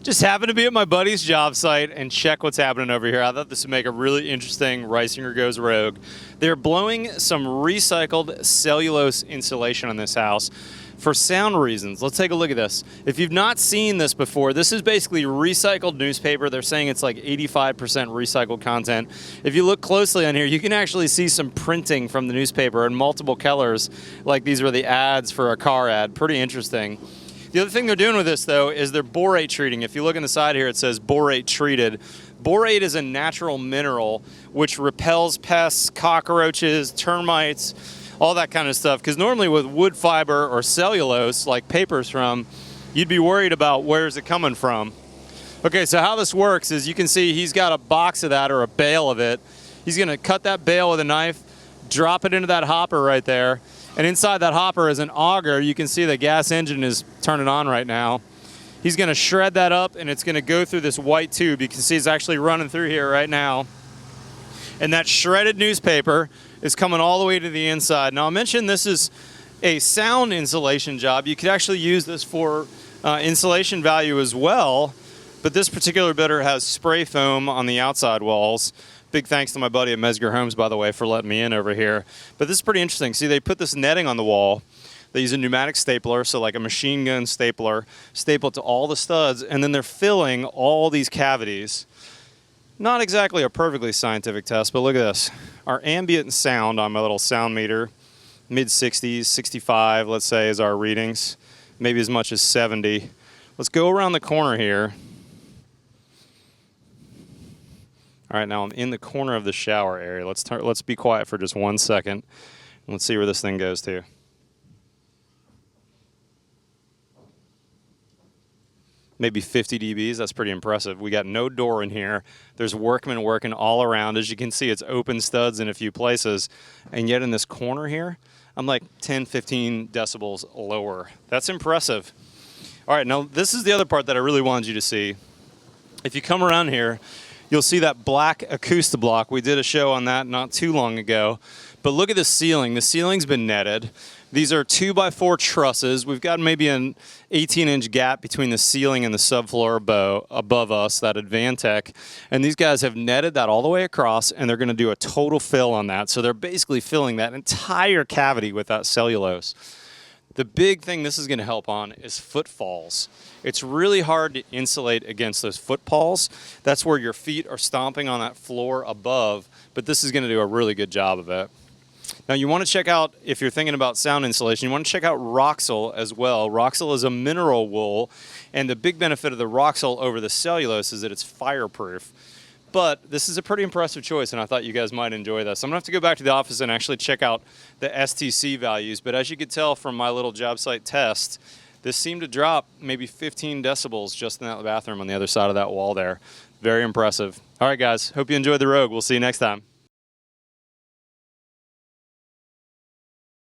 Just happened to be at my buddy's job site and check what's happening over here. I thought this would make a really interesting Reisinger Goes Rogue. They're blowing some recycled cellulose insulation on this house for sound reasons. Let's take a look at this. If you've not seen this before, this is basically recycled newspaper. They're saying it's like 85% recycled content. If you look closely on here, you can actually see some printing from the newspaper in multiple colors, like these were the ads for a car ad. Pretty interesting. The other thing they're doing with this, though, is they're borate treating. If you look on the side here, it says borate treated. Borate is a natural mineral which repels pests, cockroaches, termites, all that kind of stuff. Because normally with wood fiber or cellulose, like paper's from, you'd be worried about where's it coming from. Okay, so how this works is you can see he's got a box of that or a bale of it. He's going to cut that bale with a knife, drop it into that hopper right there. And inside that hopper is an auger. You can see the gas engine is turning on right now. He's going to shred that up, and it's going to go through this white tube. You can see it's actually running through here right now. And that shredded newspaper is coming all the way to the inside. Now, I mentioned this is a sound insulation job. You could actually use this for insulation value as well, but this particular bidder has spray foam on the outside walls. Big thanks to my buddy at Mesger Homes, by the way, for letting me in over here. But this is pretty interesting. See, they put this netting on the wall. They use a pneumatic stapler, so like a machine gun stapler, staple it to all the studs, and then they're filling all these cavities. Not exactly a perfectly scientific test, but look at this. Our ambient sound on my little sound meter, mid-60s, 65, let's say, is our readings. Maybe as much as 70. Let's go around the corner here. All right, now I'm in the corner of the shower area. Let's be quiet for just 1 second. Let's see where this thing goes to. Maybe 50 dBs. That's pretty impressive. We got no door in here. There's workmen working all around. As you can see, it's open studs in a few places. And yet in this corner here, I'm like 10, 15 decibels lower. That's impressive. All right, now this is the other part that I really wanted you to see. If you come around here, you'll see that black Acoustablock. We did a show on that not too long ago. But look at the ceiling. The ceiling's been netted. These are 2x4 trusses. We've got maybe an 18-inch gap between the ceiling and the subfloor above us, that Advantech. And these guys have netted that all the way across, and they're going to do a total fill on that. So they're basically filling that entire cavity with that cellulose. The big thing this is going to help on is footfalls. It's really hard to insulate against those footfalls. That's where your feet are stomping on that floor above, but this is going to do a really good job of it. Now you want to check out, if you're thinking about sound insulation, you want to check out Roxol as well. Roxol is a mineral wool, and the big benefit of the Roxol over the cellulose is that it's fireproof. But this is a pretty impressive choice, and I thought you guys might enjoy this. I'm going to have to go back to the office and actually check out the STC values, but as you could tell from my little job site test, this seemed to drop maybe 15 decibels just in that bathroom on the other side of that wall there. Very impressive. All right, guys, hope you enjoyed the Rogue. We'll see you next time.